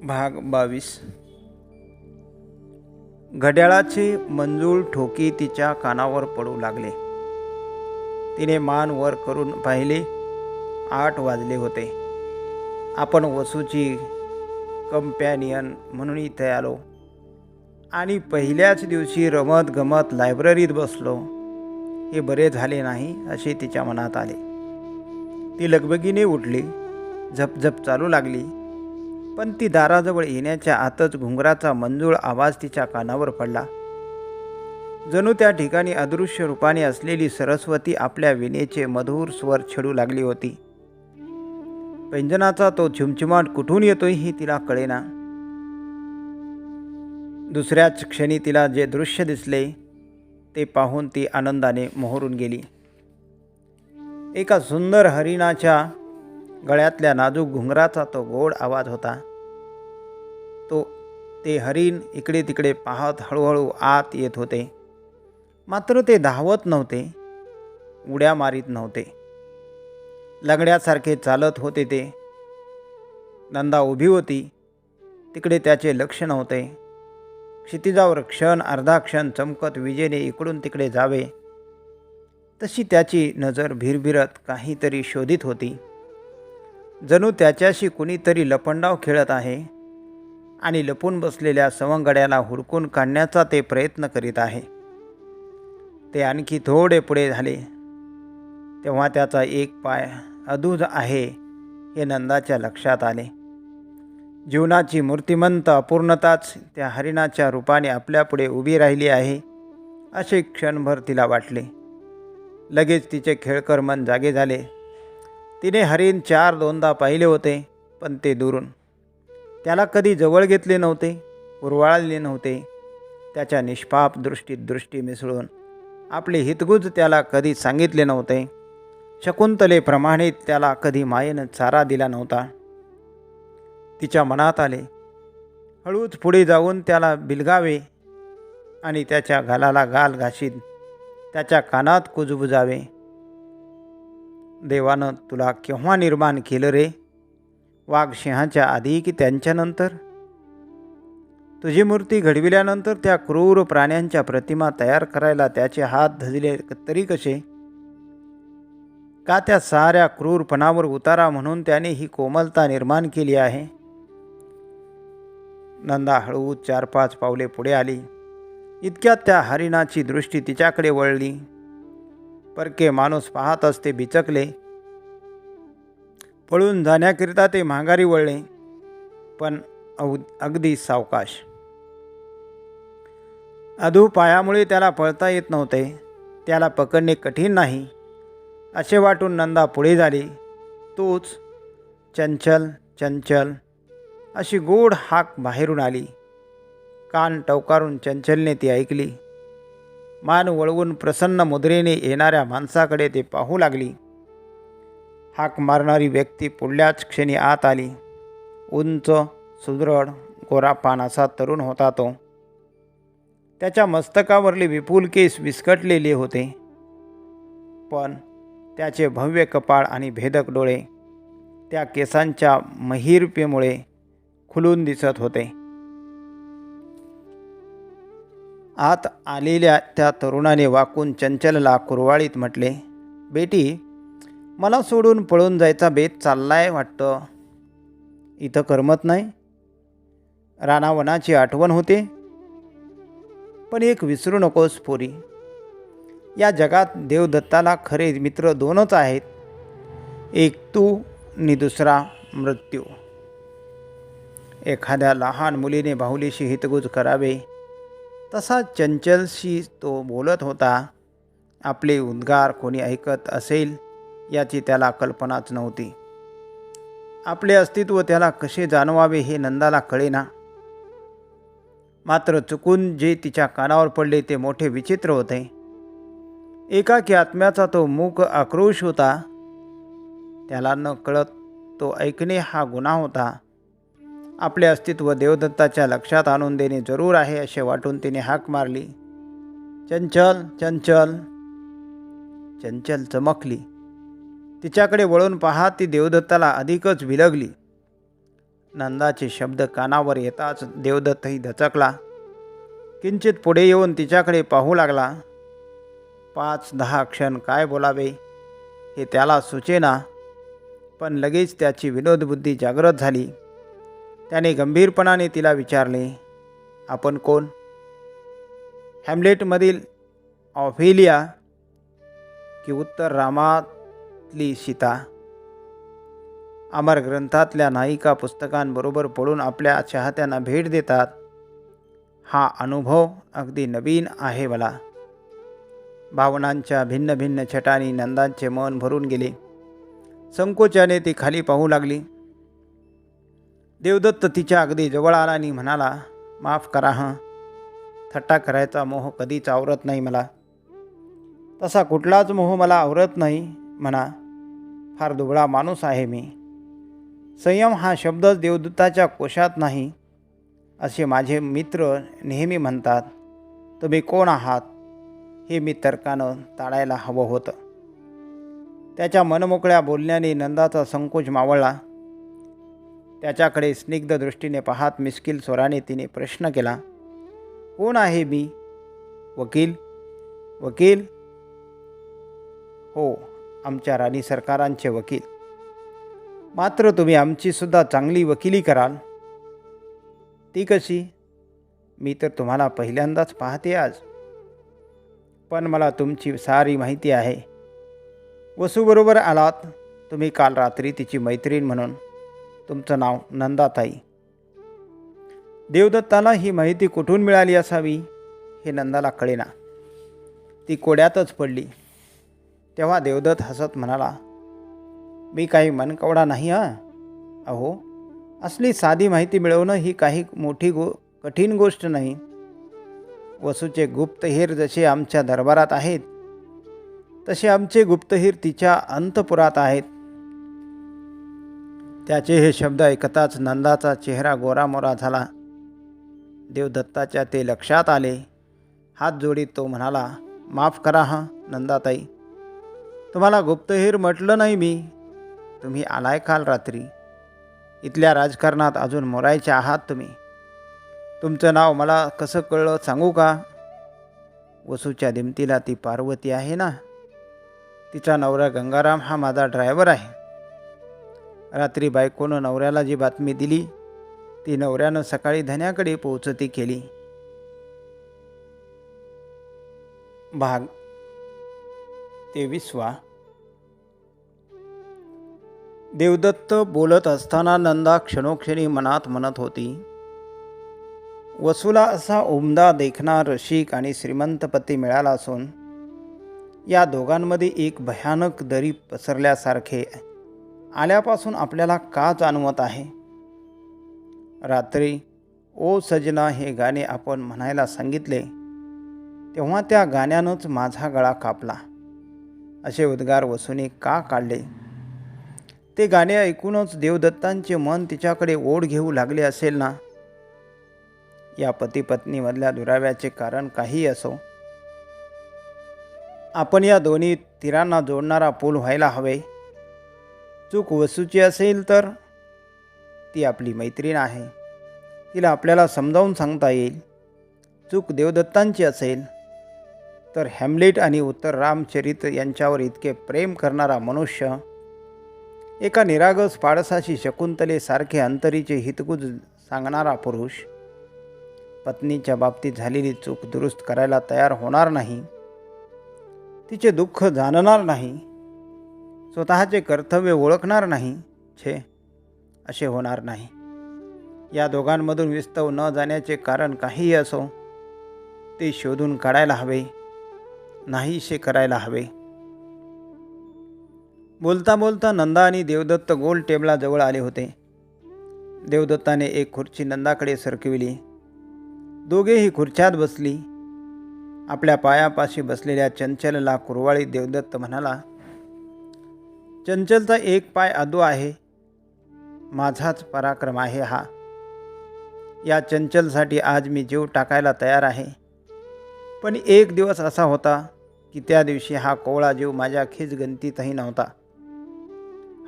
भाग 22. घड्याळाचे मंजूळ ठोकी तिच्या कानावर पडू लागले. तिने मान वर करून पाहिले. 8 वाजले होते. आपण वसूची कंपॅनियन म्हणून इथे आलो आणि पहिल्याच दिवशी रमत गमत लायब्ररीत बसलो. हे बरे झाले नाही असे तिच्या मनात आले. ती लगबगीने उठली. झपझप चालू लागली. पण ती दाराजवळ येण्याच्या आतच घुंगराचा मंजूळ आवाज तिच्या कानावर पडला. जणू त्या ठिकाणी अदृश्य रूपाने असलेली सरस्वती आपल्या वीणेचे मधुर स्वर छेडू लागली होती. पैंजनाचा तो झुमझुमाट कुठून येतोय हे तिला कळेना. दुसऱ्याच क्षणी तिला जे दृश्य दिसले ते पाहून ती आनंदाने मोहरून गेली. एका सुंदर हरिणाच्या गळ्यातल्या नाजूक घुंगराचा तो गोड आवाज होता. ते हरिण इकडे तिकडे पाहत हळूहळू आत येत होते. मात्र ते धावत नव्हते, उड्या मारीत नव्हते, लंगड्यासारखे चालत होते. ते नंदा उभी होती. तिकडे त्याचे लक्ष नव्हते. क्षितिजावर क्षण अर्धा क्षण चमकत विजेने इकडून तिकडे जावे तशी त्याची नजर भिरभिरत काहीतरी शोधित होती. जणू त्याच्याशी कुणीतरी लपंडाव खेळत आहे आणि लपून बसलेल्या सवंगड्याला हुडकून काढण्याचा ते प्रयत्न करीत आहे. ते आणखी थोडे पुढे झाले तेव्हा त्याचा एक पाय अधूज आहे हे नंदाच्या लक्षात आले. जीवनाची मूर्तिमंत अपूर्णताच त्या हरिणाच्या रूपाने आपल्यापुढे उभी राहिली आहे असे क्षणभर तिला वाटले. लगेच तिचे खेळकर मन जागे झाले. तिने हरिण 4-2दा पाहिले होते, पण ते दुरून. त्याला कधी जवळ घेतले नव्हते, उरवाळले नव्हते. त्याच्या निष्पाप दृष्टीत दृष्टी मिसळून आपले हितगुज त्याला कधी सांगितले नव्हते. शकुंतलेप्रमाणे त्याला कधी मायेनं चारा दिला नव्हता. तिच्या मनात आले हळूच पुढे जाऊन त्याला बिलगावे आणि त्याच्या गालाला गाल घाशीत त्याच्या कानात कुजबुजावे. देवानं तुला केव्हा निर्माण केलं रे? वाघ सिंहाच्या आधी की त्यांच्यानंतर? तुझी मूर्ती घडविल्यानंतर त्या क्रूर प्राण्यांच्या प्रतिमा तयार करायला त्याचे हात धजले तरी कसे? का त्या साऱ्या क्रूरपणावर उतारा म्हणून त्याने ही कोमलता निर्माण केली आहे? नंदा हळू 4-5 पावले पुढे आली. इतक्यात त्या हरिणाची दृष्टी तिच्याकडे वळली. परके माणूस पाहत असते बिचकले. पळून जाण्याकरिता ते माघारी वळले, पण अगदी सावकाश. अधू पायामुळे त्याला पळता येत नव्हते. त्याला पकडणे कठीण नाही असे वाटून नंदा पुढे झाली. तूच. चंचल चंचल अशी गोड हाक बाहेरून आली. कान टवकारून चंचलने ती ऐकली. मान वळवून प्रसन्न मुद्रेने येणाऱ्या माणसाकडे ते पाहू लागली. हाक मारणारी व्यक्ती पुढल्याच क्षणी आत आली. उंच, सुदृढ, गोरापान असा तरुण होता तो. त्याच्या मस्तकावरले विपुल केस विस्कटलेले होते, पण त्याचे भव्य कपाळ आणि भेदक डोळे त्या केसांच्या महिरपेमुळे खुलून दिसत होते. आत आलेल्या त्या तरुणाने वाकून चंचलला कुरवाळीत म्हटले, बेटी, मला सोडून पळून जायचा बेत चाललाय वाटतं. इथं करमत नाही? रानावनाची आठवण होते? पण एक विसरू नकोस पोरी, या जगात देवदत्ताला खरे मित्र 2च आहेत, एक तू आणि दुसरा मृत्यू. एखाद्या लहान मुलीने बाहुलीशी हितगुज करावे तसा चंचलशी तो बोलत होता. आपले उद्गार कोणी ऐकत असेल याची त्याला कल्पनाच नव्हती. आपले अस्तित्व त्याला कसे जाणवावे हे नंदाला कळेना. मात्र चुकून जे तिच्या कानावर पडले ते मोठे विचित्र होते. एकाकी आत्म्याचा तो मूक आक्रोश होता. त्याला न कळत तो ऐकणे हा गुन्हा होता. आपले अस्तित्व देवदत्ताच्या लक्षात आणून देणे जरूर आहे असे वाटून तिने हाक मारली, चंचल चंचल. चंचल चमकली. तिच्याकडे वळून पाहत ती देवदत्ताला अधिकच विलगली. नंदाचे शब्द कानावर येताच देवदत्तही दचकला. किंचित पुढे येऊन तिच्याकडे पाहू लागला. 5-10 क्षण काय बोलावे हे त्याला सुचेना, पण लगेच त्याची विनोदबुद्धी जागृत झाली. त्याने गंभीरपणाने तिला विचारले, आपण कोण? हॅम्लेटमधील ऑफेलिया की उत्तर रामातली सीता? अमर ग्रंथातल्या नायिका पुस्तकांबरोबर पडून आपल्या चाहत्यांना भेट देतात. हा अनुभव अगदी नवीन आहे मला. भावनांच्या भिन्न भिन्न छटांनी नंदाचे मन भरून गेले. संकोचाने ती खाली पाहू लागली. देवदत्त तिच्या अगदी जवळ आला आणि म्हणाला, माफ करा हं, थट्टा करायचा मोह कधीच आवरत नाही मला. तसा कुठलाच मोह मला आवरत नाही म्हणा. फार दुबळा माणूस आहे मी. संयम हा शब्दच देवदत्ताच्या कोशात नाही असे माझे मित्र नेहमी म्हणतात. तुम्ही कोण आहात हे मी तर्कानं टाळायला हवं होतं. त्याच्या मनमोकळ्या बोलण्याने नंदाचा संकोच मावळला. त्याच्याकडे स्निग्ध दृष्टीने पाहत मिश्किल स्वराने तिने प्रश्न केला, कोण आहे मी? वकील? वकील? हो, आमच्या राणी सरकारांचे वकील. मात्र तुम्ही आमची सुद्धा चांगली वकिली कराल. ती कशी? मी तर तुम्हाला पहिल्यांदाच पाहते आज. पण मला तुमची सारी माहिती आहे. वसूबरोबर आलात तुम्ही काल रात्री तिची मैत्रीण म्हणून. तुमचं नाव नंदाताई. देवदत्ताला ही माहिती कुठून मिळाली असावी हे नंदाला कळेना. ती कोड्यातच पडली. तेव्हा देवदत्त हसत म्हणाला, मी काही मनकवडा नाही हां. अहो, असली साधी माहिती मिळवणं ही काही मोठी कठीण गोष्ट नाही. वसूचे गुप्तहेर जसे आमच्या दरबारात आहेत तसे आमचे गुप्तहेर तिच्या अंतपुरात आहेत. त्याचे हे शब्द ऐकताच नंदाचा चेहरा गोरामोरा झाला. देवदत्ताच्या ते लक्षात आले. हात जोडीत तो म्हणाला, माफ करा हां नंदाताई, तुम्हाला गुप्तहेर म्हटलं नाही मी. तुम्ही आलाय काल रात्री. इथल्या राजकारणात अजून मोरायचे आहात तुम्ही. तुमचं नाव मला कसं कळलं सांगू का? वसूच्या दिमतीला ती पार्वती आहे ना, तिचा नवरा गंगाराम हा माझा ड्रायव्हर आहे. रात्री बायकोनं नवऱ्याला जी बातमी दिली ती नवऱ्यानं सकाळी धन्याकडे पोहोचती केली. भाग 23. देवदत्त बोलत असताना नंदा क्षणोक्षणी मनात म्हणत होती, वसूला असा उमदा देखणा रसिक आणि श्रीमंत पती मिळाला असून या दोघांमध्ये एक भयानक दरी पसरल्यासारखे आल्यापासून आपल्याला का जाणवत आहे? रात्री ओ सजना हे गाणे आपण म्हणायला सांगितले तेव्हा त्या गाण्यानंच माझा गळा कापला. असे उद्गार वसूने का काढले? ते गाणे ऐकूनच देवदत्तांचे मन तिच्याकडे ओढ घेऊ लागले असेल ना. या पती पत्नीमधल्या दुराव्याचे कारण काही असो, आपण या दोन्ही तीरांना जोडणारा पूल व्हायला हवे. चूक वसूची असेल तर ती आपली मैत्रीण आहे, तिला आपल्याला समजावून सांगता येईल. चूक देवदत्तांची असेल तर हॅम्लेट आणि उत्तर रामचरित यांच्यावर इतके प्रेम करणारा मनुष्य एका निरागस पाडसाशी शकुंतलेसारखे अंतरीचे हितगुज सांगणारा पुरुष पत्नीच्या बाबतीत झालेली चूक दुरुस्त करायला तयार होणार नाही, तिचे दुःख जाणणार नाही, स्वतःचे कर्तव्य ओळखणार नाही. छे, असे होणार नाही. या दोघांमधून विस्तव न जाण्याचे कारण काहीही असो, ते शोधून काढायला हवे, नाहीसे करायला हवे. बोलता बोलता नंदा आणि देवदत्त गोल टेबलाजवळ आले होते. देवदत्ताने एक खुर्ची नंदाकडे सरकविली. दोघेही खुर्च्यात बसली. आपल्या पायापाशी बसलेल्या चंचलला कुरवाळीत देवदत्त म्हणाला, चंचलचा एक पाय अदू आहे, माझाच पराक्रम आहे हा. या चंचलसाठी आज मी जीव टाकायला तयार आहे. पण एक दिवस असा होता की त्या दिवशी हा कोवळा जीव माझ्या खिजगंतीतही नव्हता.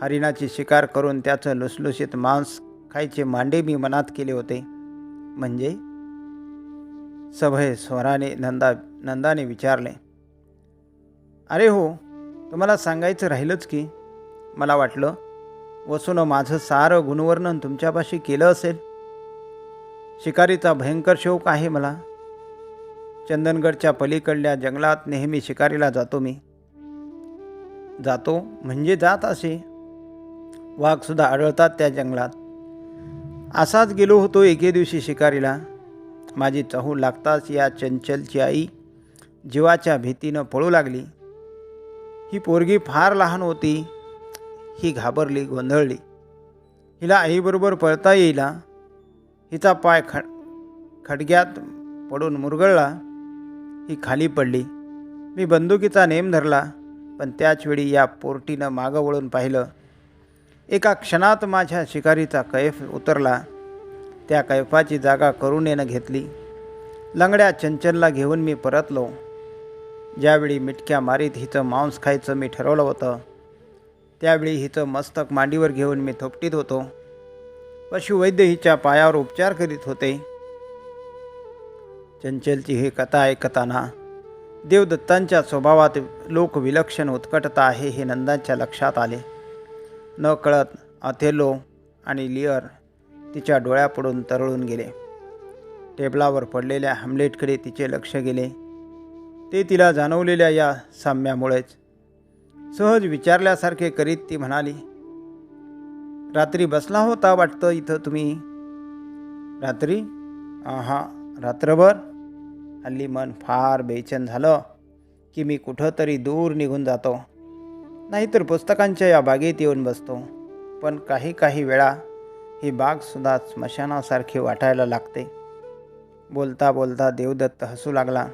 हरिणाची शिकार करून त्याचं लुसलुशीत मांस खायचे मांडे मी मनात केले होते. म्हणजे? सभय स्वराने नंदाने विचारले. अरे हो, तुम्हाला सांगायचं राहिलंच की. मला वाटलं वसून माझं सारं गुणवर्णन तुमच्यापाशी केलं असेल. शिकारीचा भयंकर शौक आहे मला. चंदनगडच्या पलीकडल्या जंगलात नेहमी शिकारीला जातो मी. जातो म्हणजे जात असे. वाघसुद्धा आढळतात त्या जंगलात. असाच गेलो होतो एके दिवशी शिकारीला. माझी चहू लागताच या चंचलची आई जीवाच्या भीतीनं पळू लागली. ही पोरगी फार लहान होती. ही घाबरली, गोंधळली. हिला आईबरोबर पळता येईला. हिचा पाय खडग्यात पडून मुरगळला. ही खाली पडली. मी बंदुकीचा नेम धरला, पण त्याचवेळी या पोरटीनं मागं वळून पाहिलं. एका क्षणात माझ्या शिकारीचा कैफ उतरला. त्या कैफाची जागा करुणेनं घेतली. लंगड्या चंचलला घेऊन मी परतलो. ज्यावेळी मिटक्या मारीत हिचं मांस खायचं मी ठरवलं होतं, त्यावेळी हिचं मस्तक मांडीवर घेऊन मी थोपटीत होतो. पशुवैद्य हिच्या पायावर उपचार करीत होते. चंचलची ही कथा ऐकताना देवदत्तांच्या स्वभावात लोकविलक्षण उत्कटता आहे हे नंदाच्या लक्षात आले. न कळत अथेलो आणि लिअर तिच्या डोळ्यापुढून तरळून गेले. टेबलावर पडलेल्या हॅम्लेटकडे तिचे लक्ष गेले. ते तिला जाणवलेल्या या साम्यामुळेच. सहज विचारल्यासारखे करीत ती म्हणाली, रात्री बसला होता वाटतं इथं तुम्ही. रात्री? रात्रभर. हल्ली मन फार बेचैन झालं की मी कुठंतरी दूर निघून जातो, नाहीतर पुस्तकांच्या या बागेत येऊन बसतो. पण काही वेळा ही बागसुद्धा स्मशानासारखी वाटायला लागते. बोलता बोलता देवदत्त हसू लागला.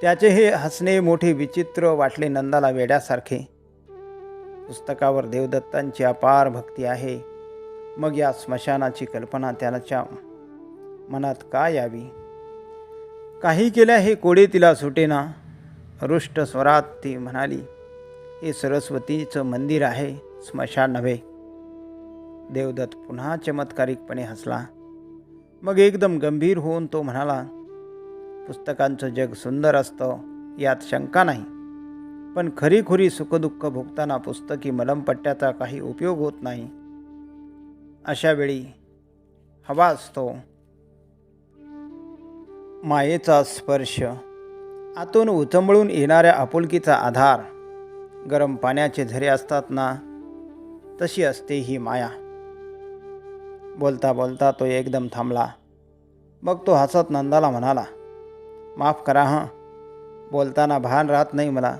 त्याचे हे हसणे मोठे विचित्र वाटले नंदाला, वेड्यासारखे. पुस्तकावर देवदत्तांची अपार भक्ती आहे, मग या स्मशानाची कल्पना त्याच्या मनात का यावी? काही केल्या हे कोडे तिला सुटेना. रुष्ट स्वरात ती म्हणाली, हे सरस्वतीचं मंदिर आहे, स्मशान नव्हे. देवदत्त पुन्हा चमत्कारिकपणे हसला. मग एकदम गंभीर होऊन तो म्हणाला, पुस्तकांचं जग सुंदर असतं यात शंका नाही, पण खरीखुरी सुखदुःख भोगताना पुस्तकी मलमपट्ट्याचा काही उपयोग होत नाही. अशा वेळी हवा असतो मायेचा स्पर्श, आतून उचंबळून येणाऱ्या आपुलकीचा आधार. गरम पाण्याचे झरे असतात ना, तशी असते ही माया. बोलता बोलता तो एकदम थांबला. मग तो हसत नंदाला म्हणाला, माफ करा बोलताना भान राहत नाही मला.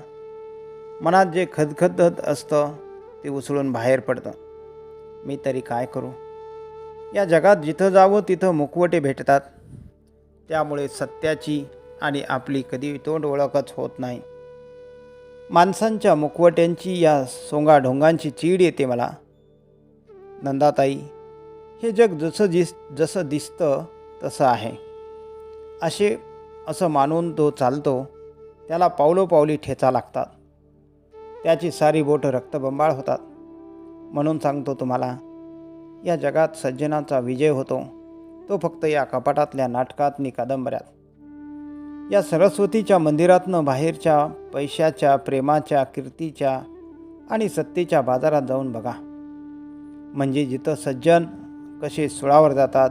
मनात जे खदखदत असतं ते उसळून बाहेर पडतं. मी तरी काय करू? या जगात जिथं जावं तिथं मुखवटे भेटतात. त्यामुळे सत्याची आणि आपली कधी तोंड ओळखच होत नाही. माणसांच्या मुखवट्यांची, या सोंगाढोंगांची चीड येते मला. नंदाताई, हे जग जसं दिसतं तसं आहे असं मानून तो चालतो, त्याला पावलोपावली ठेचा लागतात. त्याची सारी बोटं रक्तबंबाळ होतात. म्हणून सांगतो तुम्हाला, या जगात सज्जनाचा विजय होतो तो फक्त या कपाटातल्या नाटकात नि कादंबऱ्यात. या सरस्वतीच्या मंदिरातनं बाहेरच्या पैशाच्या, प्रेमाच्या, कीर्तीच्या आणि सत्तेच्या बाजारात जाऊन बघा. म्हणजे जिथं सज्जन कसे सुळावर जातात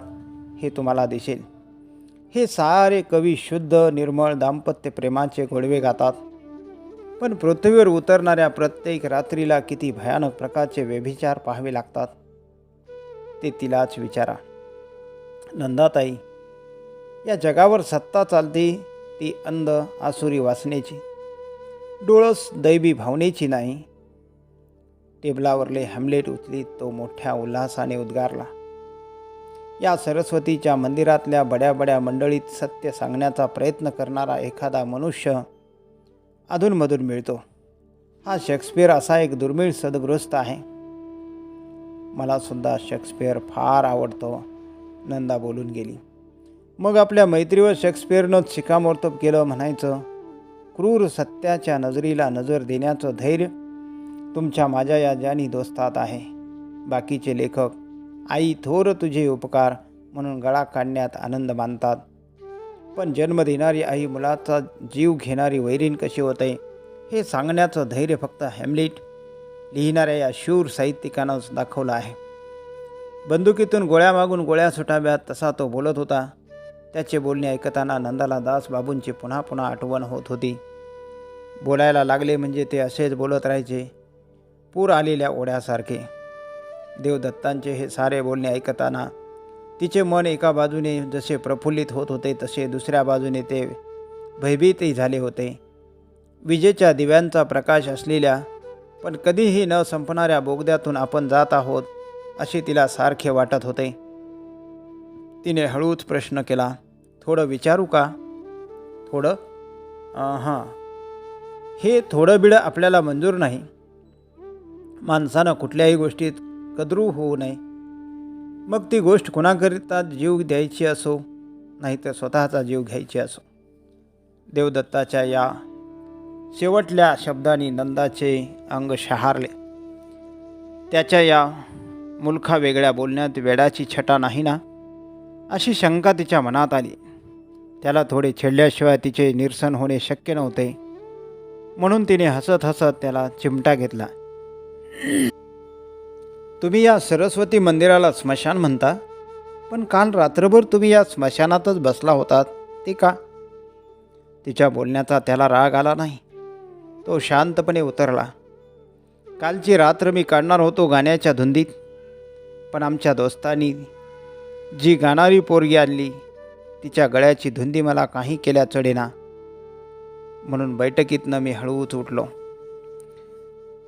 हे तुम्हाला दिसेल. हे सारे कवी शुद्ध निर्मळ दाम्पत्य प्रेमाचे गोडवे गातात, पण पृथ्वीवर उतरणाऱ्या प्रत्येक रात्रीला किती भयानक प्रकारचे व्यभिचार पाहावे लागतात ते तिलाच विचारा. नंदाताई, या जगावर सत्ता चालते ती अंध आसुरी वासनेची, डोळस दैवी भावनेची नाही. टेबलावरले हॅम्लेट उचलीत तो मोठ्या उल्हासाने उद्गारला. या सरस्वतीच्या मंदिरातल्या बड्या मंडळीत सत्य सांगण्याचा प्रयत्न करणारा एखादा मनुष्य अधूनमधून मिळतो. हा शेक्सपियर असा एक दुर्मिळ सद्गृहस्थ आहे. मला सुद्धा शेक्सपियर फार आवडतो, नंदा बोलून गेली. मग आपल्या मैत्रीवर शेक्सपियरनंच शिकामोर्तब केलं म्हणायचं. क्रूर सत्याच्या नजरीला नजर देण्याचं धैर्य तुमच्या माझ्या या जानी दोस्तात आहे. बाकीचे लेखक आई थोर तुझे उपकार म्हणून गळा काढण्यात आनंद मानतात. पण जन्म देणारी आई मुलाचा जीव घेणारी वैरीण कशी होते हे सांगण्याचं धैर्य फक्त हॅम्लेट लिहिणाऱ्या या शूर साहित्यिकानंच दाखवलं आहे. बंदुकीतून गोळ्या मागून गोळ्या सुटाव्यात तसा तो बोलत होता. त्याचे बोलणे ऐकताना नंदाला दासबाबूंची पुन्हा पुन्हा आठवण होत होती. बोलायला लागले म्हणजे ते असेच बोलत राहायचे, पूर आलेल्या ओढ्यासारखे. देवदत्तांचे हे सारे बोलणे ऐकताना तिचे मन एका बाजूने जसे प्रफुल्लित होत होते तसे दुसऱ्या बाजूने ते भयभीतही झाले होते. विजेच्या दिव्यांचा प्रकाश असलेल्या पण कधीही न संपणाऱ्या बोगद्यातून आपण जात आहोत असे तिला सारखे वाटत होते. तिने हळूच प्रश्न केला, थोडं विचारू का? थोडं? हां. हे थोडं बिडं आपल्याला मंजूर नाही. माणसानं कुठल्याही गोष्टीत कदरू होऊ नये. मग ती गोष्ट कुणाकरिता जीव द्यायची असो नाही तर स्वतःचा जीव घ्यायची असो. देवदत्ताच्या या शेवटल्या शब्दांनी नंदाचे अंग शहारले. त्याच्या या मुलखा वेगळ्या बोलण्यात वेडाची छटा नाही ना अशी शंका तिच्या मनात आली. त्याला थोडे छेडल्याशिवाय तिचे निरसन होणे शक्य नव्हते. म्हणून तिने हसत हसत त्याला चिमटा घेतला. तुम्ही या सरस्वती मंदिराला स्मशान म्हणता, पण काल रात्रभर तुम्ही या स्मशानातच बसला होतात ते का? तिच्या बोलण्याचा त्याला राग आला नाही. तो शांतपणे उतरला. कालची रात्र मी काढणार होतो गाण्याच्या धुंदीत, पण आमच्या दोस्तांनी जी गाणारी पोरगी आणली तिच्या गळ्याची धुंदी मला काही केल्या चढेना. म्हणून बैठकीतनं मी हळूच उठलो.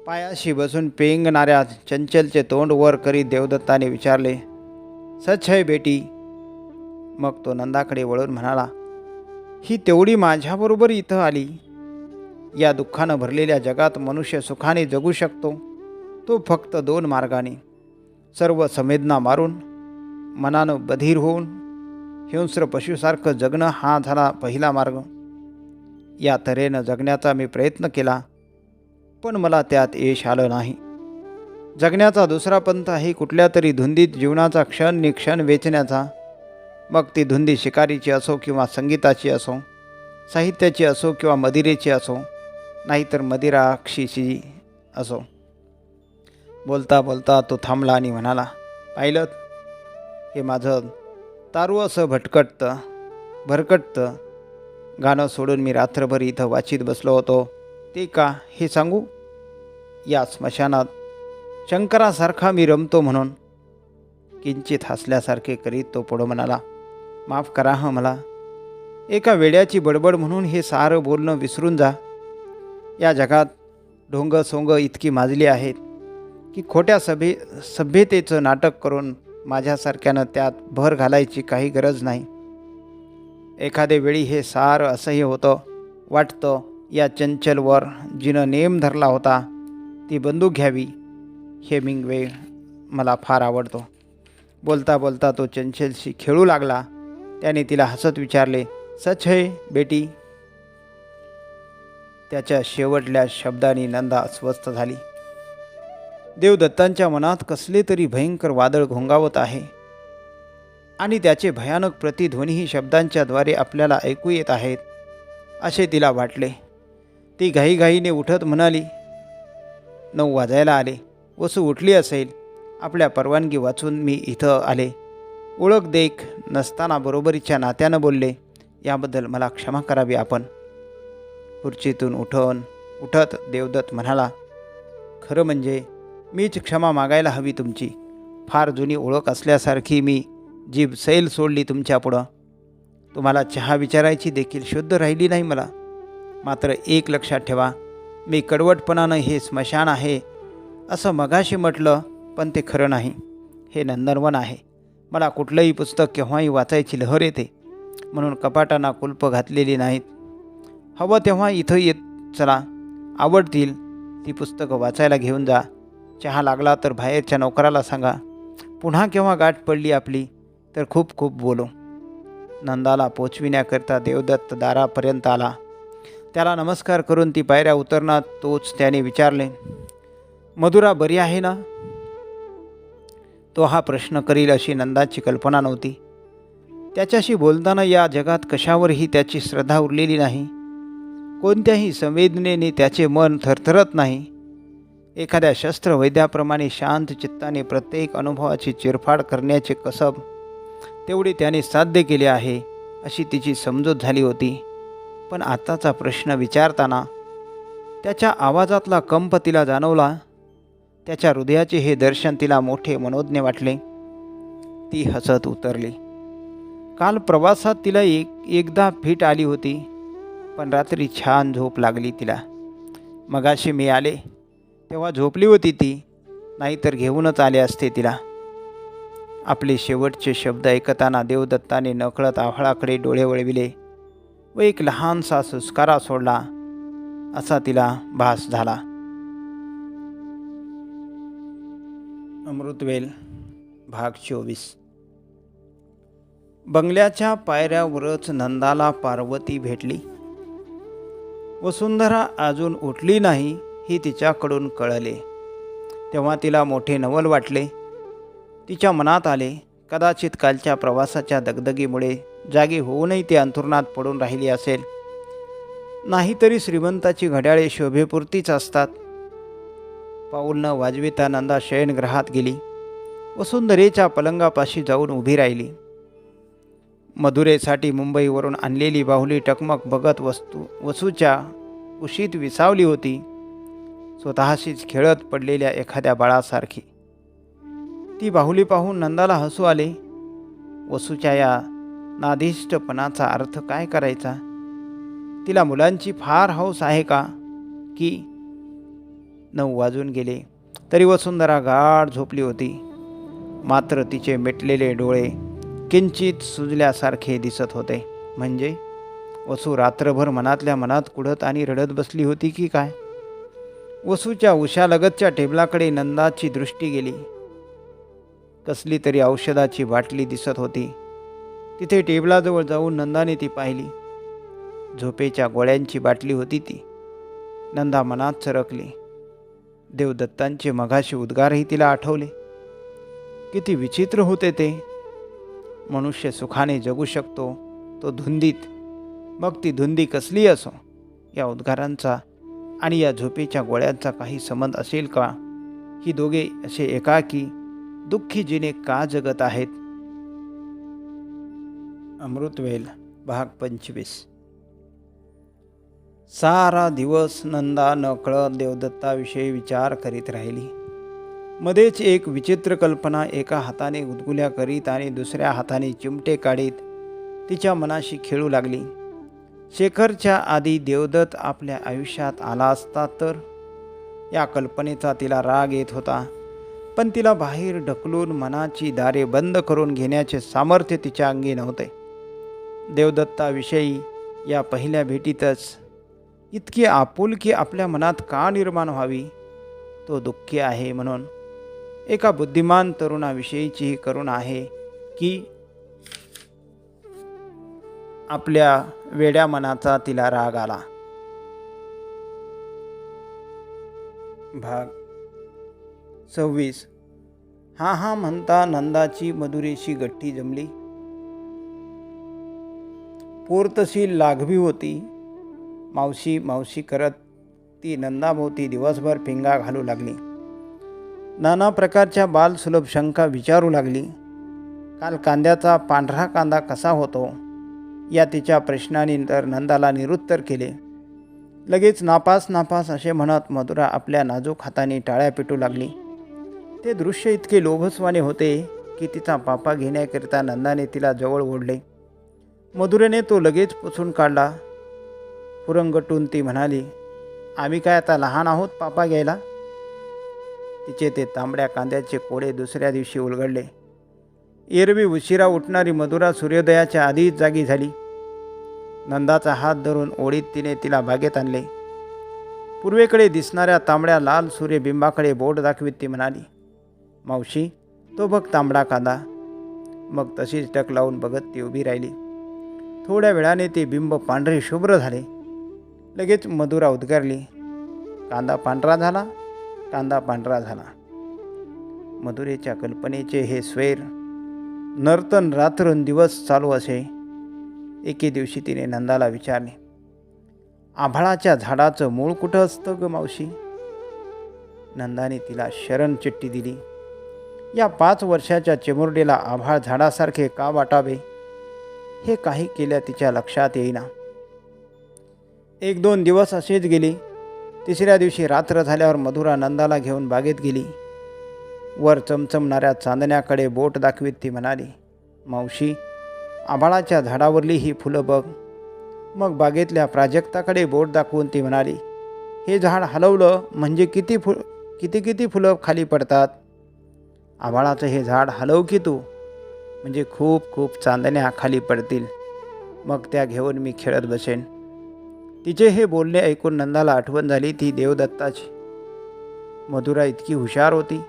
पायाशी बसून पेंगणाऱ्या चंचलचे तोंड वर करीत देवदत्ताने विचारले, सच है बेटी? मग तो नंदाकडे वळून म्हणाला, ही तेवढी माझ्याबरोबर इथं आली. या दुःखानं भरलेल्या जगात मनुष्य सुखाने जगू शकतो तो फक्त 2 मार्गाने. सर्व संवेदना मारून मनानं बधीर होऊन हिंस्र पशुसारखं जगणं हा झाला पहिला मार्ग. या तऱ्हेनं जगण्याचा मी प्रयत्न केला, पण मला त्यात यश आलं नाही. जगण्याचा दुसरा पंथ आहे कुठल्या तरी धुंदीत जीवनाचा क्षण निक्षण वेचण्याचा. मग ती धुंदी शिकारीची असो किंवा संगीताची असो, साहित्याची असो किंवा मदिरेची असो, नाहीतर मदिराक्षीची असो. बोलता बोलता तो थांबला आणि म्हणाला, पाहिलं, हे माझं तारू असं भरकटतं गाणं सोडून मी रात्रभर इथं वाचित बसलो होतो ते का हे सांगू? या स्मशानात शंकरासारखा मी रमतो म्हणून. किंचित हसल्यासारखे करीत तो पुढं म्हणाला, माफ करा हं मला. एका वेड्याची बडबड म्हणून हे सारं बोलणं विसरून जा. या जगात ढोंग सोंग इतकी माजली आहेत की खोट्या सभ्यतेचं नाटक करून माझ्यासारख्यानं त्यात भर घालायची काही गरज नाही. एखाद्या वेळी हे सारं असह्य होतं. वाटतं या चंचलवर जिनं नेम धरला होता ती बंदूक घ्यावी. हेमिंग्वे मला फार आवडतो. बोलता बोलता तो चंचलशी खेळू लागला. त्याने तिला हसत विचारले, सच है बेटी? त्याच्या शेवटल्या शब्दांनी नंदा अस्वस्थ झाली. देवदत्तांच्या मनात कसले तरी भयंकर वादळ घोंगावत आहे आणि त्याचे भयानक प्रतिध्वनीही शब्दांच्या द्वारे आपल्याला ऐकू येत आहेत असे तिला वाटले. ती घाईघाईने उठत म्हणाली, 9 वाजायला आले. वसू उठली असेल. आपल्या परवानगी वाचून मी इथं आले. ओळख देख नसताना बरोबरीच्या नात्यानं बोलले, याबद्दल मला क्षमा करावी आपण. खुर्चीतून उठत देवदत्त म्हणाला, खरं म्हणजे मीच क्षमा मागायला हवी तुमची. फार जुनी ओळख असल्यासारखी मी जीभ सैल सोडली तुमच्यापुढं. तुम्हाला चहा विचारायची देखील शुद्ध राहिली नाही मला. मात्र एक लक्षात ठेवा, मी कडवटपणानं हे स्मशान आहे असं मगाशी म्हटलं, पण ते खरं नाही. हे नंदनवन आहे. मला कुठलंही पुस्तक केव्हाही वाचायची लहर येते, म्हणून कपाटांना कुलप घातलेली नाहीत. हवं तेव्हा इथं येत चला. आवडतील ती पुस्तकं वाचायला घेऊन जा. चहा लागला तर बाहेरच्या नोकराला सांगा. पुन्हा केव्हा गाठ पडली आपली तर खूप खूप बोलू. नंदाला पोचविण्याकरता देवदत्त दारापर्यंत आला. त्याला नमस्कार करून ती पायऱ्या उतरणार तोच त्याने विचारले, मधुरा बरी आहे ना? तो हा प्रश्न करील अशी नंदाची कल्पना नव्हती. त्याच्याशी बोलताना या जगात कशावरही त्याची श्रद्धा उरलेली नाही. कोणत्याही संवेदनेने त्याचे मन थरथरत नाही. एखाद्या शस्त्रवैद्याप्रमाणे शांत चित्ताने प्रत्येक अनुभवाची चिरफाड करण्याचे कसब तेवढे त्याने साध्य केले आहे अशी तिची समजूत झाली होती. पण आताचा प्रश्न विचारताना त्याच्या आवाजातला कंप तिला जाणवला. त्याच्या हृदयाचे हे दर्शन तिला मोठे मनोज्ञ वाटले. ती हसत उतरली. काल प्रवासात तिला एकदा फिट आली होती, पण रात्री छान झोप लागली तिला. मगाशी मी आले तेव्हा झोपली होती ती, नाहीतर घेऊनच आले असते तिला. आपले शेवटचे शब्द ऐकताना देवदत्ताने नकळत आव्हाळाकडे डोळे वळविले व एक लहानसा सुस्कारा सोडला असा तिला भास झाला. अमृतवेल भाग 24. बंगल्याच्या पायऱ्यावरच नंदाला पार्वती भेटली. वसुंधरा अजून उठली नाही ही तिच्याकडून कळले. तेव्हा तिला मोठे नवल वाटले. तिच्या मनात आले, कदाचित कालच्या प्रवासाच्या दगदगीमुळे जागी होऊनही ती अंथरुणात पडून राहिली असेल. नाहीतरी श्रीमंताची घड्याळे शोभेपुरतीच असतात. पाऊल न वाजविता नंदा शयनगृहात गेली. वसुंधरेच्या पलंगापाशी जाऊन उभी राहिली. मधुरेसाठी मुंबईवरून आणलेली बाहुली टकमक बघत वसूच्या कुशीत विसावली होती, स्वतःशीच खेळत पडलेल्या एखाद्या बाळासारखी. ती बाहुली पाहून नंदाला हसू आले. वसूच्या या नादिष्टपणाचा अर्थ काय करायचा? तिला मुलांची फार हौस आहे का? की 9 वाजून गेले तरी वसुंधरा गाढ झोपली होती. मात्र तिचे मिटलेले डोळे किंचित सुजल्यासारखे दिसत होते. म्हणजे वसू रात्रभर मनातल्या मनात कुढत आणि रडत बसली होती की काय? वसूच्या उशालगतच्या टेबलाकडे नंदाची दृष्टी गेली. कसली तरी औषधाची बाटली दिसत होती. तिथे टेबलाजवळ जाऊन नंदाने ती पाहिली. झोपेच्या गोळ्यांची बाटली होती ती. नंदा मनात सरकली. देवदत्तांचे मघाशी उद्गारही तिला आठवले. किती विचित्र होते ते. मनुष्य सुखाने जगू शकतो तो धुंदीत, मग ती धुंदी कसली असो. या उद्गारांचा आणि या झोपेच्या गोळ्यांचा काही संबंध असेल का? ही दोघे असे एकाकी दुःखी जिने का जगत आहेत? अमृतवेल भाग 25. सारा दिवस नंदा नकळत देवदत्ताविषयी विचार करीत राहिली. मध्येच एक विचित्र कल्पना एका हाताने गुदगुल्या करीत आणि दुसऱ्या हाताने चिमटे काढीत तिच्या मनाशी खेळू लागली. शेखरच्या आधी देवदत्त आपल्या आयुष्यात आला असता तर? या कल्पनेचा तिला राग येत होता, पण तिला बाहेर ढकलून मनाची दारे बंद करून घेण्याचे सामर्थ्य तिच्या अंगी नव्हते. देवदत्ताविषयी या पहिल्या भेटीतच इतकी आपुलकी आपल्या मनात का निर्माण व्हावी? तो दुःखी आहे म्हणून एका बुद्धिमान तरुणाविषयीची ही करुणा आहे की आपल्या वेड्या मनाचा तिला राग आला? भाग 26. हा म्हणता नंदाची मधुरेशी गट्टी जमली. पोरतशी लाघवी होती. मावशी मावशी करत ती नंदाभोवती दिवसभर पिंगा घालू लागली. नाना प्रकारच्या बालसुलभ शंका विचारू लागली. काल कांद्याचा पांढरा कांदा कसा होतो या तिच्या प्रश्नाने तर नंदाला निरुत्तर केले. लगेच नापास असे म्हणत मधुरा आपल्या नाजूक हाताने टाळ्या पिटू लागली. ते दृश्य इतके लोभसवाने होते की तिचा पापा घेण्याकरिता नंदाने तिला जवळ ओढले. मधुरेने तो लगेच पुसून काढला. पुरंगटून ती म्हणाली, आम्ही काय आता लहान आहोत पापा घ्यायला? तिचे ते तांबड्या कांद्याचे कोडे दुसऱ्या दिवशी उलगडले. एरवी उशिरा उठणारी मधुरा सूर्योदयाच्या आधीच जागी झाली. नंदाचा हात धरून ओढीत तिने तिला बागेत आणले. पूर्वेकडे दिसणाऱ्या तांबड्या लाल सूर्यबिंबाकडे बोट दाखवीत ती म्हणाली, मावशी तो बघ तांबडा कांदा. मग तशीच टक लावून बघत ती उभी राहिली. थोड्या वेळाने ते बिंब पांढरे शुभ्र झाले. लगेच मधुरा उद्गारली, कांदा पांढरा झाला, कांदा पांढरा झाला. मधुरेच्या कल्पनेचे हे स्वैर नर्तन रात्रंदिवस चालू असे. एके दिवशी तिने नंदाला विचारले, आभाळाच्या झाडाचं मूळ कुठं असतं ग मावशी? नंदाने तिला शरण चिठ्ठी दिली. या 5 वर्षाच्या चिमुरडीला आभाळ झाडासारखे का वाटावे हे काही केल्या तिच्या लक्षात येईना. 1-2 दिवस असेच गेले. 3ऱ्या दिवशी रात्र झाल्यावर मधुरा नंदाला घेऊन बागेत गेली. वर चमचमणाऱ्या चांदण्याकडे बोट दाखवीत ती म्हणाली, मावशी, आभाळाच्या झाडावरली ही फुलं बघ. मग बागेतल्या प्राजक्ताकडे बोट दाखवून ती म्हणाली, हे झाड हलवलं म्हणजे किती फुलं खाली पडतात. आभाळाचं हे झाड हलव की तू, म्हणजे खूप चांदण्या खाली पडतील. मग त्या घेऊन मी खेळत बसेन. तिचे हे बोलणे ऐकून नंदाला आठवण झाली ती देवदत्ताची. मधुरा इतकी हुशार होती,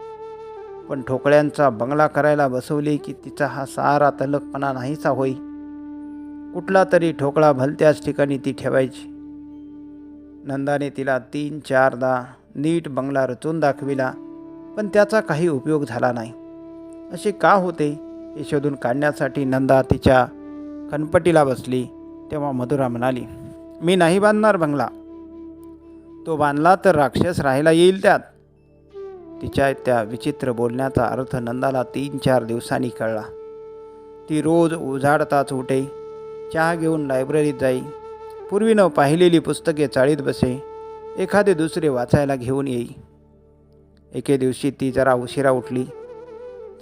पण ठोकळ्यांचा बंगला करायला बसवली की तिचा हा सारा तल्लखपणा नाहीसा होई. कुठला तरी ठोकळा भलत्याच ठिकाणी ती ठेवायची. नंदाने तिला 3-4दा नीट बंगला रचून दाखविला, पण त्याचा काही उपयोग झाला नाही. असे का होते हे शोधून काढण्यासाठी नंदा तिच्या खनपटीला बसली. तेव्हा मधुरा म्हणाली, मी नाही बांधणार बंगला. तो बांधला तर राक्षस राहायला येईल त्यात. तिच्या त्या विचित्र बोलण्याचा अर्थ नंदाला 3-4 दिवसांनी कळला. ती रोज उजाडताच उठे, चहा घेऊन लायब्ररीत जाई, पूर्वी न पाहिलेली पुस्तके चाळीत बसे, एखादे दुसरे वाचायला घेऊन येई. एके दिवशी ती जरा उशिरा उठली,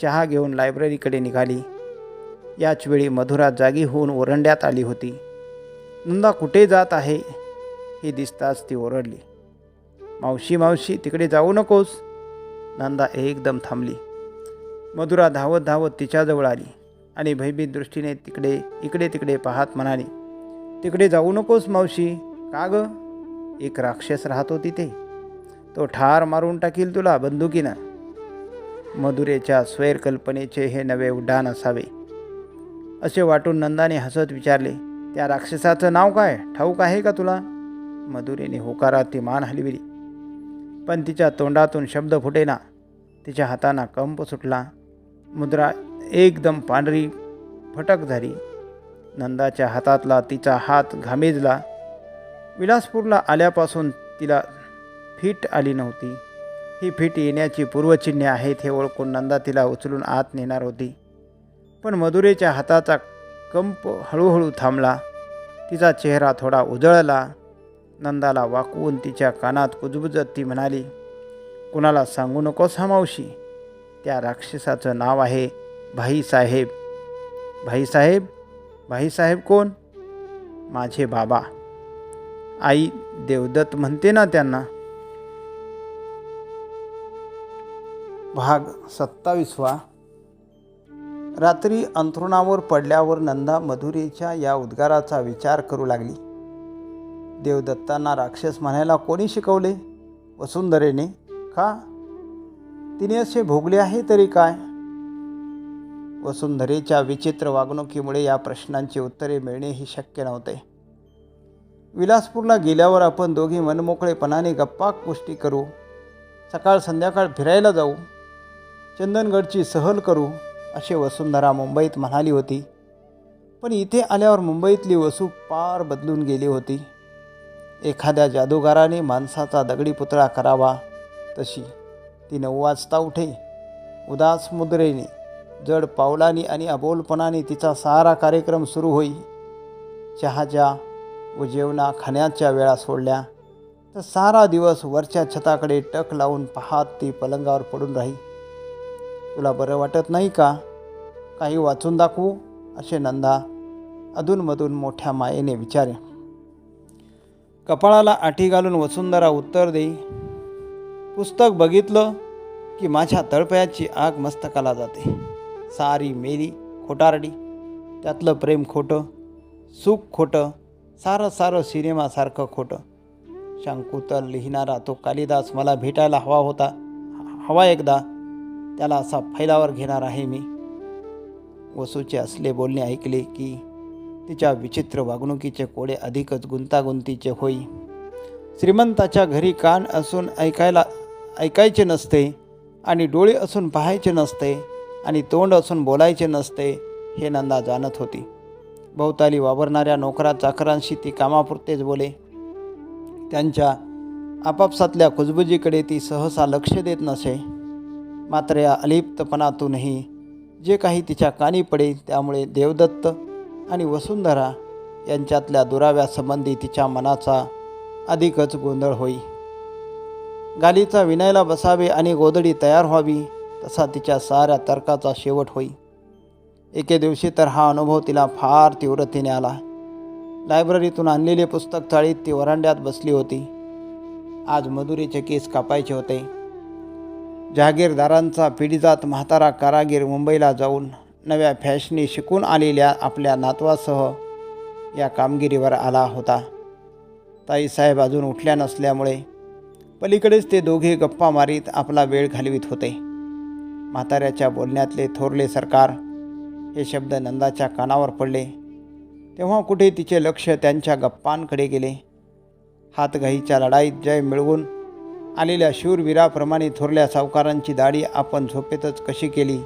चहा घेऊन लायब्ररीकडे निघाली. याच वेळी मधुरा जागी होऊन ओरंड्यात आली होती. नंदा कुठे जात आहे हे दिसताच ती ओरडली, मावशी तिकडे जाऊ नकोस. नंदा एकदम थांबली. मधुरा धावत धावत तिच्याजवळ आली आणि भयभीत दृष्टीने इकडे तिकडे पाहत म्हणाली, तिकडे जाऊ नकोस मावशी. का ग? एक राक्षस राहतो तिथे, तो ठार मारून टाकील तुला बंदुकीनं. मधुरेच्या स्वैर कल्पनेचे हे नवे उड्डाण असावे असे वाटून नंदाने हसत विचारले, त्या राक्षसाचं नाव काय, ठाऊक आहे का तुला? मधुरेने होकारात ती मान हलविली, पण तिच्या तोंडातून शब्द फुटेना. तिच्या हातांना कंप सुटला. मुद्रा एकदम पांढरी फटक झाली. नंदाच्या हातातला तिचा हात घामेजला. विलासपूरला आल्यापासून तिला फीट आली नव्हती. ही फीट येण्याची पूर्वचिन्हे आहेत हे ओळखून नंदा तिला उचलून आत नेणार होती, पण मधुरेच्या हाताचा कंप हळूहळू थांबला. तिचा चेहरा थोडा उजळला. नंदाला वाकवून तिच्या कानात कुजबुजत ती म्हणाली, कुणाला सांगू नकोस हा मावशी. त्या राक्षसाचं नाव आहे भाईसाहेब. भाईसाहेब? भाईसाहेब कोण? माझे बाबा. आई देवदत्त म्हणते ना त्यांना. भाग 27. रात्री अंथरुणावर पडल्यावर नंदा मधुरेच्या या उद्गाराचा विचार करू लागली. देवदत्तांना राक्षस म्हणायला कोणी शिकवले? वसुंधरेने का? तिने असे भोगले आहे तरी काय? वसुंधरेच्या विचित्र वागणुकीमुळे या प्रश्नांची उत्तरे मिळणेही शक्य नव्हते. विलासपूरला गेल्यावर आपण दोघी मनमोकळेपणाने गप्पा गोष्टी करू, सकाळ संध्याकाळ फिरायला जाऊ, चंदनगडची सहल करू असे वसुंधरा मुंबईत म्हणाली होती. पण इथे आल्यावर मुंबईतली वसू पार बदलून गेली होती. एखाद्या जादूगाराने माणसाचा दगडी पुतळा करावा तशी. ती 9 वाजता उठे. उदास मुद्रेने, जड पावलांनी आणि अबोलपणाने तिचा सारा कार्यक्रम सुरू होई. चहाच्या व जेवणा खाण्याच्या वेळा सोडल्या तर सारा दिवस वरच्या छताकडे टक लावून पाहत ती पलंगावर पडून राही. तुला बरं वाटत नाही का? काही वाचून दाखवू असे नंदा अधूनमधून मोठ्या मायेने विचारे. कपाळाला आठी घालून वसुंधरा उत्तर देई, पुस्तक बघितलं की माझ्या तळपायाची आग मस्तकाला जाते. सारी मेली खोटारडी, त्यातलं प्रेम खोटं, सुख खोटं, सारं सिनेमासारखं खोटं. शंकुतल लिहिणारा तो कालिदास मला भेटायला हवा एकदा, त्याला असा फैलावर घेणार आहे मी. वसूचे असले बोलणे ऐकले की तिच्या विचित्र वागणुकीचे कोडे अधिकच गुंतागुंतीचे होई. श्रीमंताच्या घरी कान असून ऐकायचे नसते आणि डोळे असून पाहायचे नसते आणि तोंड असून बोलायचे नसते हे नंदा जाणत होती. भोवताली वावरणाऱ्या नोकरा चाकरांशी ती कामापुरतेच बोले. त्यांच्या आपापसातल्या कुजबुजीकडे ती सहसा लक्ष देत नसे. मात्र या अलिप्तपणातूनही जे काही तिच्या कानी पडे त्यामुळे देवदत्त आणि वसुंधरा यांच्यातल्या दुराव्या संबंधी तिच्या मनाचा अधिकच गोंधळ होई. गालीचा विणायला बसावे आणि गोधडी तयार व्हावी तसा तिच्या साऱ्या तर्काचा शेवट होई. एके दिवशी तर हा अनुभव तिला फार तीव्रतेने आला. लायब्ररीतून आणलेले पुस्तक चाळीत ती वरांड्यात बसली होती. आज मधुरेचे केस कापायचे होते. जहागीरदारांचा पिढीजात म्हातारा कारागीर मुंबईला जाऊन नव्या फॅशनी शिकून आलेल्या आपल्या नातवासह या कामगिरीवर आला होता. ताईसाहेब अजून उठल्या नसल्यामुळे पलीकडेच ते दोघे गप्पा मारीत आपला वेळ घालवित होते. म्हाताऱ्याच्या बोलण्यातले थोरले सरकार हे शब्द नंदाच्या कानावर पडले तेव्हा कुठे तिचे लक्ष त्यांच्या गप्पांकडे गेले. हातघाईच्या लढाईत जय मिळवून आलेल्या शूरवीराप्रमाणे थोरल्या सावकारांची दाढी आपण झोपेतच कशी केली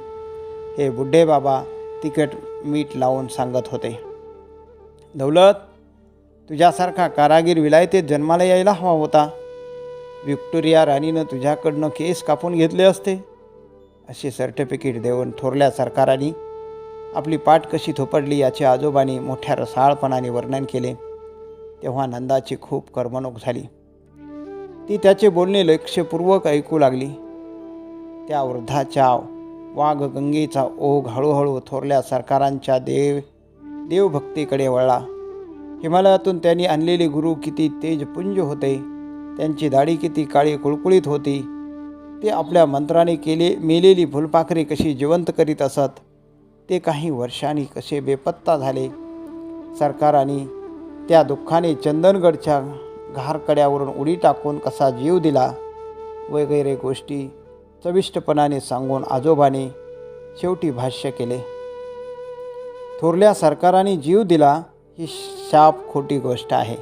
हे बुड्ढे बाबा तिखट मीठ लावून सांगत होते. दौलत, तुझ्यासारखा कारागीर विलायतेत जन्माला यायला हवा होता. व्हिक्टोरिया राणीनं तुझ्याकडनं केस कापून घेतले असते. असे सर्टिफिकेट देऊन थोरल्या सरकारांनी आपली पाठ कशी थोपडली याचे आजोबांनी मोठ्या रसाळपणाने वर्णन केले. तेव्हा नंदाची खूप करमणूक झाली. ती त्याचे बोलणे लक्षपूर्वक ऐकू लागली. त्या वृद्धाच्या वाघगंगेचा ओघ हळूहळू थोरल्या सरकारांच्या देवभक्तीकडे वळला. हिमालयातून त्यांनी आणलेले गुरु किती तेजपुंज होते. त्यांची दाढी किती काळी कुळकुळीत होती. ते आपल्या मंत्राने मेलेली फुलपाखरे कशी जिवंत करीत असत. ते काही वर्षांनी कसे बेपत्ता झाले. सरकारांनी त्या दुःखाने चंदनगडच्या घारकड्यावरून उडी टाकून कसा जीव दिला वगैरे गोष्टी चविष्टपणाने सांगून आजोबाने शेवटी भाष्य केले. थोरल्या सरकारांनी जीव दिला ही शाप खोटी गोष्ट आहे.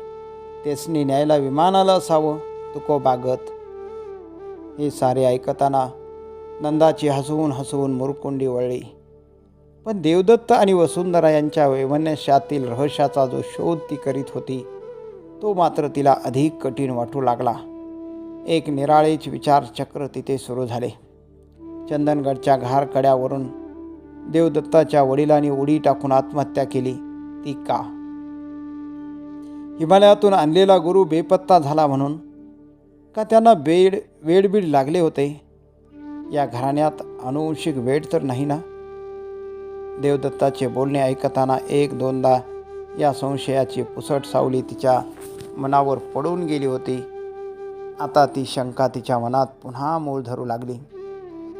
तेसनी न्यायला विमान आलं असावं तुकोबागत. हे सारे ऐकताना नंदाची हसवून हसवून मुरकुंडी वळली. पण देवदत्त आणि वसुंधरा यांच्या वैमनस्यातील रहस्याचा जो शोध ती करीत होती तो मात्र तिला अधिक कठीण वाटू लागला. एक निराळेच विचारचक्र तिथे सुरू झाले. चंदनगडच्या घारकड्यावरून देवदत्ताच्या वडिलांनी उडी टाकून आत्महत्या केली ती का? हिमालयातून आणलेला गुरु बेपत्ता झाला म्हणून का त्यांना वेडबीड लागले होते? या घराण्यात अनुवंशिक वेड तर नाही ना? देवदत्ताचे बोलणे ऐकताना एक दोनदा या संशयाची पुसट सावली तिच्या मनावर पडून गेली होती. आता ती शंका तिच्या मनात पुन्हा मूळ धरू लागली.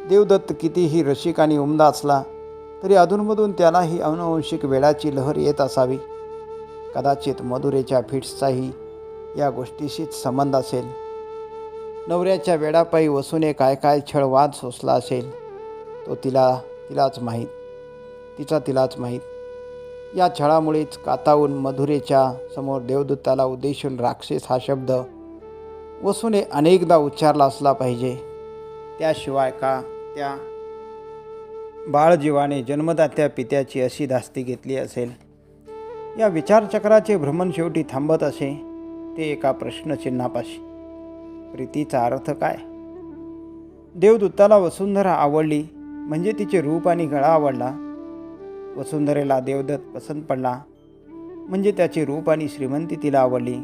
देवदत्त कितीही रसिक आणि उमदा असला तरी अधूनमधून त्यालाही अनुवंशिक वेळाची लहर येत असावी. कदाचित मधुरेच्या फिट्सचाही या गोष्टीशीच संबंध असेल. नवऱ्याच्या वेडापायी वसूने काय काय छळवाद सोसला असेल तो तिलाच माहीत. या छळामुळेच कातावून मधुरेच्या समोर देवदत्ताला उद्देशून राक्षस हा शब्द वसूने अनेकदा उच्चारला असला पाहिजे. त्याशिवाय का त्या बाळजीवाने जन्मदात्या पित्याची अशी धास्ती घेतली असेल? या विचारचक्राचे भ्रमण शेवटी थांबत असे ते एका प्रश्नचिन्हापाशी. प्रीतीचा अर्थ काय? देवदत्ताला वसुंधरा आवडली म्हणजे तिचे रूप आणि गळा आवडला. वसुंधरेला देवदत्त पसंत पडला म्हणजे त्याचे रूप आणि श्रीमंती तिला आवडली.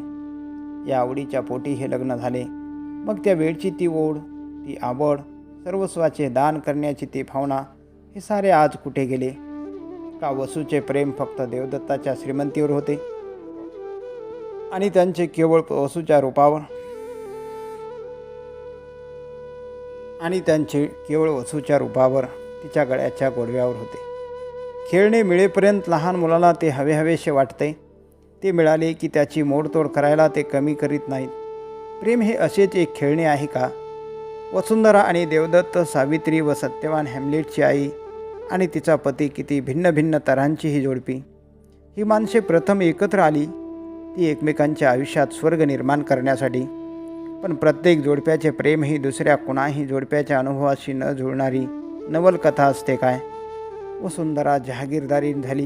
या आवडीच्या पोटी हे लग्न झाले. मग त्या वेळची ती ओढ, ती आवड, सर्वस्वाचे दान करण्याची ती भावना हे सारे आज कुठे गेले? का वसूचे प्रेम फक्त देवदत्ताच्या श्रीमंतीवर होते आणि त्यांचे केवळ वसूच्या रूपावर तिच्या गळ्याच्या गोडव्यावर होते. खेळणे मिळेपर्यंत लहान मुलाला ते हवेसे वाटते. ते मिळाले की त्याची मोडतोड करायला ते कमी करीत नाहीत. प्रेम हे असेच एक खेळणे आहे का? वसुंधरा आणि देवदत्त, सावित्री व सत्यवान हॅम्लेटची आई आणि तिचा पती किती भिन्न भिन्न तऱ्हांची ही जोडपी. ही माणसे प्रथम एकत्र आली ती एकमेकांच्या आयुष्यात स्वर्ग निर्माण करण्यासाठी. पण प्रत्येक जोडप्याचे प्रेम ही दुसऱ्या कुणाही जोडप्याच्या अनुभवाशी न जुळणारी नवलकथा असते काय? वसुंधरा जहागीरदारी झाली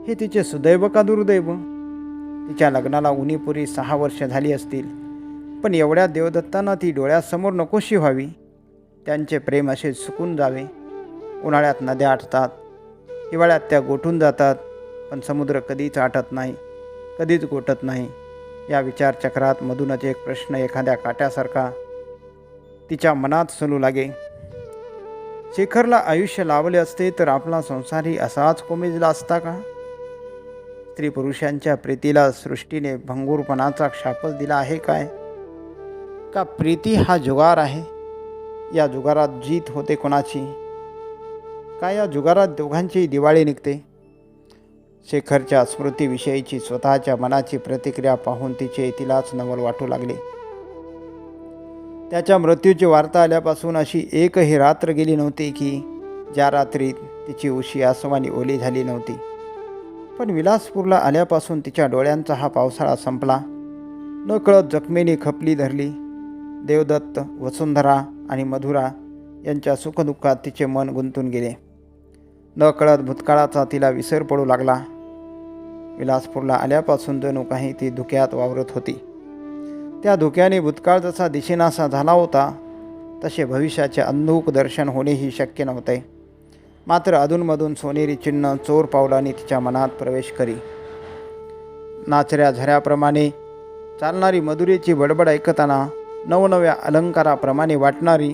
हे तिचे सुदैव का दुर्दैव? तिच्या लग्नाला उणीपुरी 6 वर्ष झाली असतील, पण एवढ्या देवदत्तांना ती डोळ्यासमोर नकोशी व्हावी. त्यांचे प्रेम असे सुकून जावे. उन्हाळ्यात नद्या आटतात, हिवाळ्यात त्या गोठून जातात, पण समुद्र कधीच आटत नाही, कधीच गोठत नाही. या विचारचक्रात मधूनच एक प्रश्न एखाद्या काट्यासारखा तिच्या मनात सलू लागे. शेखरला आयुष्य लाभले असते तर आपला संसारही असाच कोमेजला असता का? स्त्री पुरुषांच्या प्रीतीला सृष्टीने भंगूरपणाचा शापच दिला आहे काय? का प्रीती हा जुगार आहे? या जुगारात जीत होते कोणाची? का या जुगारात दोघांचीही दिवाळी निघते? शेखरच्या स्मृतीविषयीची स्वतःच्या मनाची प्रतिक्रिया पाहून तिलाच नवल वाटू लागले. त्याच्या मृत्यूची वार्ता आल्यापासून अशी एकही रात्र गेली नव्हती की ज्या रात्री तिची उशी आसमानी ओली झाली नव्हती. पण विलासपूरला आल्यापासून तिच्या डोळ्यांचा हा पावसाळा संपला. नकळत जखमेने खपली धरली. देवदत्त, वसुंधरा आणि मधुरा यांच्या सुखदुःखात तिचे मन गुंतून गेले. नकळत भूतकाळाचा तिला विसर पडू लागला. विलासपूरला आल्यापासून जणू काही ती धुक्यात वावरत होती. त्या धुक्याने भूतकाळ जसा दिसेनासा झाला होता, तसे भविष्याचे अंधुक दर्शन होणेही शक्य नव्हते. मात्र अधूनमधून सोनेरी चिन्ह चोर पावलांनी तिच्या मनात प्रवेश करी. नाचऱ्या झऱ्याप्रमाणे चालणारी मधुरेची बडबड ऐकताना नवनव्या अलंकाराप्रमाणे वाटणारी,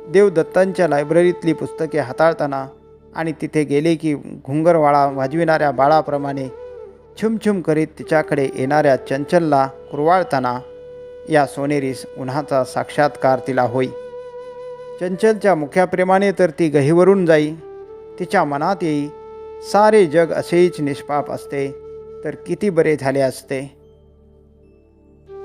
देवदत्तांच्या लायब्ररीतली पुस्तके हाताळताना आणि तिथे गेले की घुंगरवाळा वाजविणाऱ्या बाळाप्रमाणे छुमछुम करीत तिच्याकडे येणाऱ्या चंचलला कुरवाळताना या सोनेरी उन्हाचा साक्षात्कार तिला होई. चंचलच्या मुख्याप्रेमाने तर ती गहिवरून जाई. तिच्या मनात येई, सारे जग असेच निष्पाप असते तर किती बरे झाले असते.